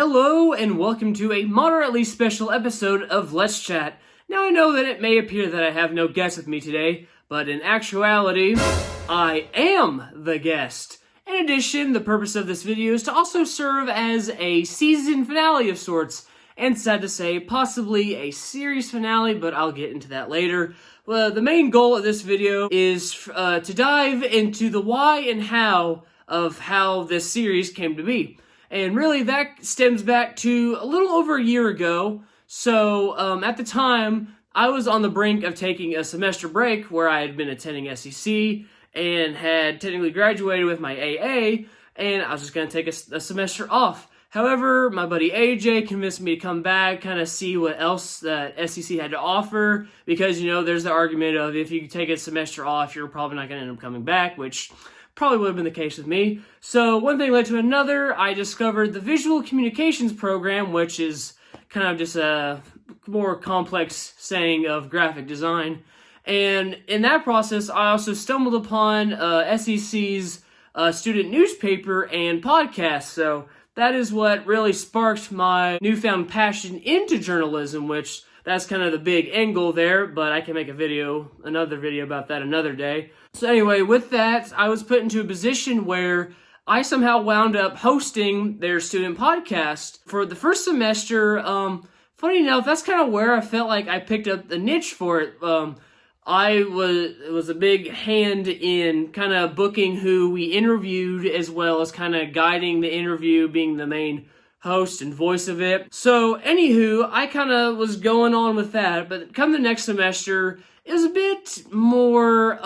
Hello and welcome to a moderately special episode of Let's Chat. Now I know that it may appear that I have no guest with me today, but in actuality, I am the guest. In addition, the purpose of this video is to also serve as a season finale of sorts, and sad to say, possibly a series finale, but I'll get into that later. Well, the main goal of this video is to dive into the why and how of how this series came to be. And really, that stems back to a little over a year ago. So, at the time, I was on the brink of taking a semester break where I had been attending SEC and had technically graduated with my AA, and I was just going to take a semester off. However, my buddy AJ convinced me to come back, kind of see what else that SEC had to offer, because, there's the argument of if you take a semester off, you're probably not going to end up coming back, which probably would have been the case with me. So one thing led to another. I discovered the visual communications program, which is kind of just a more complex saying of graphic design. And in that process, I also stumbled upon SEC's student newspaper and podcast. So that is what really sparked my newfound passion into journalism, which that's kind of the big end goal there, but I can make another video about that another day. So anyway, with that, I was put into a position where I somehow wound up hosting their student podcast for the first semester. Funny enough, that's kind of where I felt like I picked up the niche for it. It was a big hand in kind of booking who we interviewed, as well as kind of guiding the interview, being the main host and voice of it. So anywho, I kind of was going on with that, but come the next semester, it was a bit more,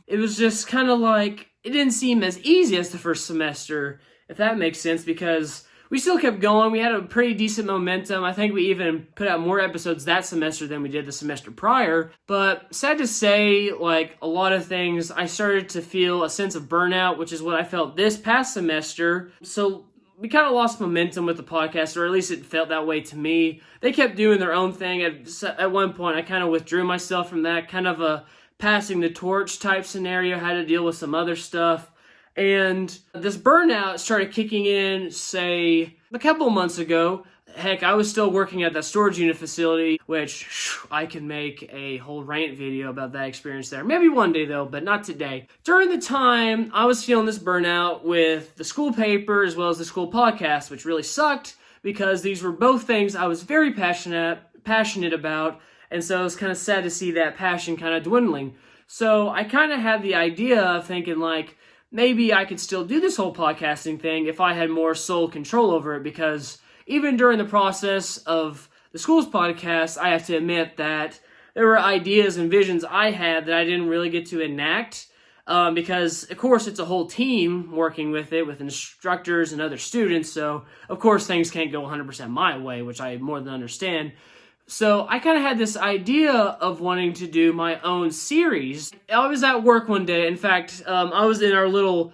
it was just kind of like, it didn't seem as easy as the first semester, if that makes sense, because we still kept going. We had a pretty decent momentum. I think we even put out more episodes that semester than we did the semester prior. But sad to say, like a lot of things, I started to feel a sense of burnout, which is what I felt this past semester. So we kind of lost momentum with the podcast, or at least it felt that way to me. They kept doing their own thing. At one point, I kind of withdrew myself from that, kind of a passing the torch type scenario, had to deal with some other stuff. And this burnout started kicking in, say, a couple months ago. Heck, I was still working at that storage unit facility, which I can make a whole rant video about that experience there. Maybe one day, though, but not today. During the time, I was feeling this burnout with the school paper as well as the school podcast, which really sucked because these were both things I was very passionate about, and so it was kind of sad to see that passion kind of dwindling. So I kind of had the idea of thinking, like, maybe I could still do this whole podcasting thing if I had more sole control over it, because even during the process of the school's podcast, I have to admit that there were ideas and visions I had that I didn't really get to enact, because, of course, it's a whole team working with it, with instructors and other students, so, of course, things can't go 100% my way, which I more than understand. So I kind of had this idea of wanting to do my own series. I was at work one day. In fact, I was in our little,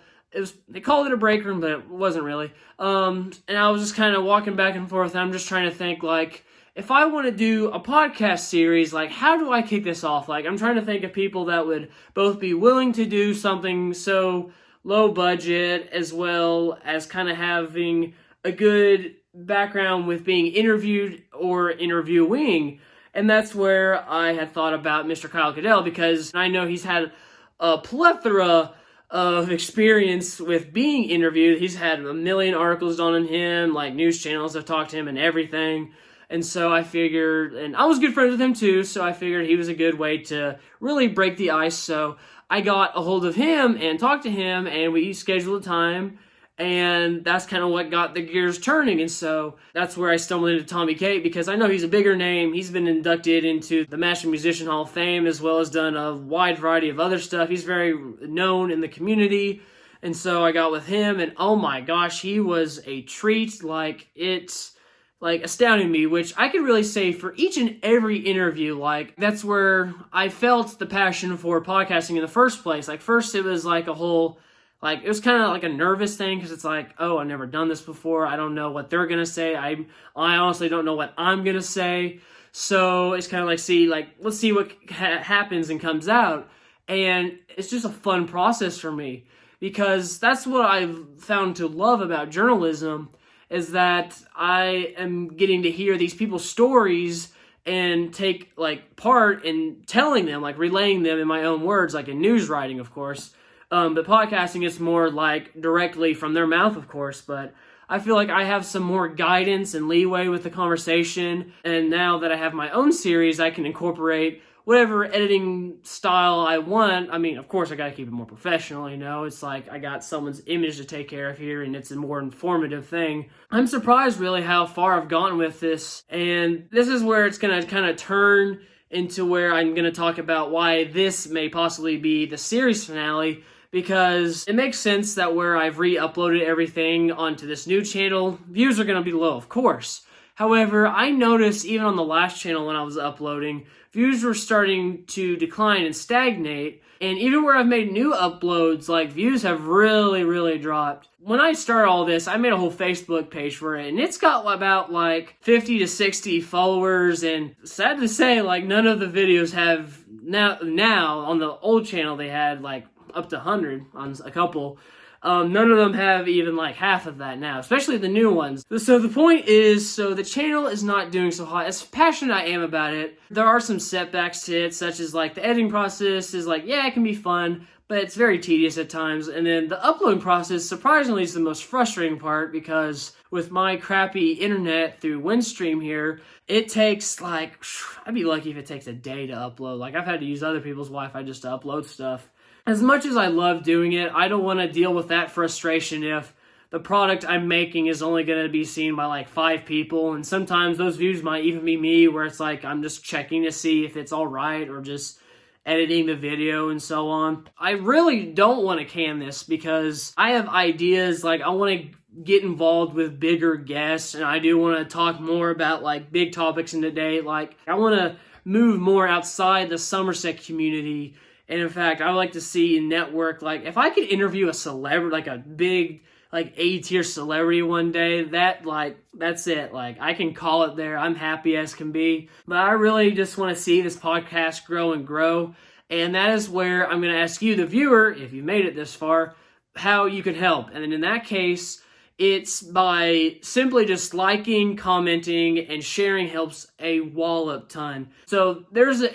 they called it a break room, but it wasn't really. And I was just kind of walking back and forth, and I'm just trying to think, like, if I want to do a podcast series, like, how do I kick this off? Like, I'm trying to think of people that would both be willing to do something so low budget, as well as kind of having a good background with being interviewed or interviewing. And that's where I had thought about Mr. Kyle Cadell, because I know he's had a plethora of experience with being interviewed. He's had a million articles done on him, like news channels have talked to him and everything. And so I figured, and I was good friends with him too, so I figured he was a good way to really break the ice. So I got a hold of him and talked to him, and we scheduled a time. And that's kind of what got the gears turning. And so that's where I stumbled into Tommy Kate, because I know he's a bigger name. He's been inducted into the Master Musician Hall of Fame, as well as done a wide variety of other stuff. He's very known in the community. And so I got with him, and oh my gosh, he was a treat. Like, it's like astounding me, which I could really say for each and every interview. Like, that's where I felt the passion for podcasting in the first place. Like, first it was like a whole, like, it was kind of like a nervous thing, because it's like, oh, I've never done this before. I don't know what they're going to say. I honestly don't know what I'm going to say. So it's kind of like, let's see what happens and comes out. And it's just a fun process for me, because that's what I've found to love about journalism, is that I am getting to hear these people's stories and take like part in telling them, like relaying them in my own words, like in news writing, of course. But podcasting is more like directly from their mouth, of course, but I feel like I have some more guidance and leeway with the conversation, and now that I have my own series, I can incorporate whatever editing style I want. I mean, of course, I gotta keep it more professional, you know? It's like I got someone's image to take care of here, and it's a more informative thing. I'm surprised, really, how far I've gone with this, and this is where it's gonna kind of turn into where I'm gonna talk about why this may possibly be the series finale, because it makes sense that where I've re-uploaded everything onto this new channel, views are gonna be low, of course. However, I noticed even on the last channel when I was uploading, views were starting to decline and stagnate, and even where I've made new uploads, like, views have really dropped. When I started all this, I made a whole Facebook page for it, and it's got about, like, 50 to 60 followers, and sad to say, like, none of the videos have, now on the old channel, they had, like, up to 100 on a couple. None of them have even like half of that now, especially the new ones. So the point is, so the channel is not doing so hot. As passionate I am about it, there are some setbacks to it, such as like the editing process is like, yeah, it can be fun, but it's very tedious at times. And then the uploading process, surprisingly, is the most frustrating part, because with my crappy internet through Windstream here, it takes like, I'd be lucky if it takes a day to upload. Like, I've had to use other people's Wi-Fi just to upload stuff. As much as I love doing it, I don't want to deal with that frustration if the product I'm making is only going to be seen by like 5 people, and sometimes those views might even be me, where it's like I'm just checking to see if it's alright or just editing the video and so on. I really don't want to can this, because I have ideas, like I want to get involved with bigger guests, and I do want to talk more about like big topics in the day. Like, I want to move more outside the Somerset community. And in fact, I would like to see a network, like, if I could interview a celebrity, like a big, like, A-tier celebrity one day, that's it. Like, I can call it there. I'm happy as can be. But I really just want to see this podcast grow and grow. And that is where I'm going to ask you, the viewer, if you made it this far, how you can help. And then in that case, it's by simply just liking, commenting, and sharing helps a wallop ton. So there's a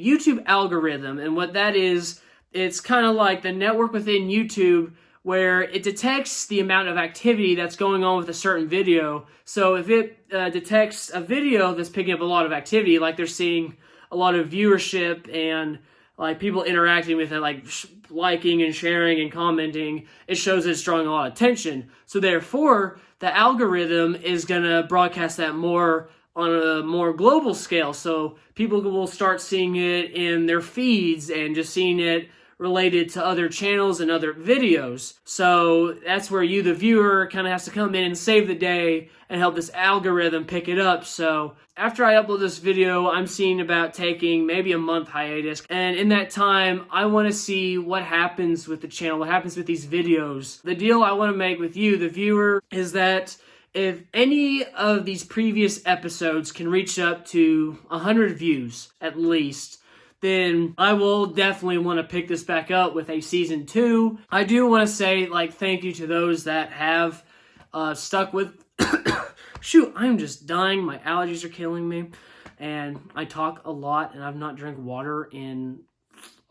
YouTube algorithm, and what that is, it's kind of like the network within YouTube where it detects the amount of activity that's going on with a certain video. So if it detects a video that's picking up a lot of activity, like they're seeing a lot of viewership and like people interacting with it, like liking and sharing and commenting, it shows it's drawing a lot of attention. So therefore, the algorithm is going to broadcast that more on a more global scale. So people will start seeing it in their feeds and just seeing it related to other channels and other videos. So that's where you, the viewer, kind of has to come in and save the day and help this algorithm pick it up. So after I upload this video, I'm seeing about taking maybe a month hiatus. And in that time, I want to see what happens with the channel, what happens with these videos. The deal I want to make with you, the viewer, is that if any of these previous episodes can reach up to 100 views at least, then I will definitely want to pick this back up with a season 2. I do want to say, like, thank you to those that have stuck with... Shoot, I'm just dying. My allergies are killing me. And I talk a lot, and I've not drank water in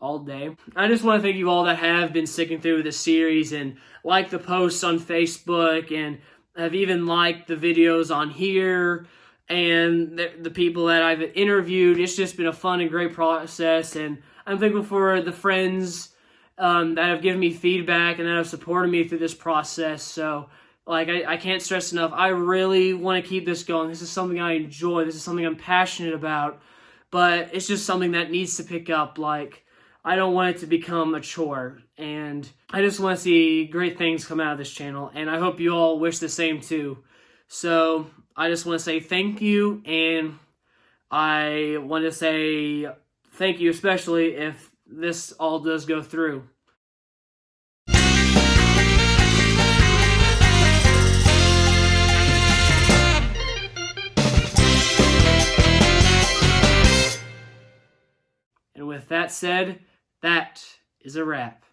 all day. I just want to thank you all that have been sticking through this series and like the posts on Facebook and have even liked the videos on here. And the people that I've interviewed. It's just been a fun and great process, and I'm thankful for the friends that have given me feedback and that have supported me through this process. So, like, I can't stress enough, I really want to keep this going. This is something I enjoy. This is something I'm passionate about, but it's just something that needs to pick up. Like, I don't want it to become a chore, and I just want to see great things come out of this channel, and I hope you all wish the same too. So I just want to say thank you, and I want to say thank you especially if this all does go through. And with that said, that is a wrap.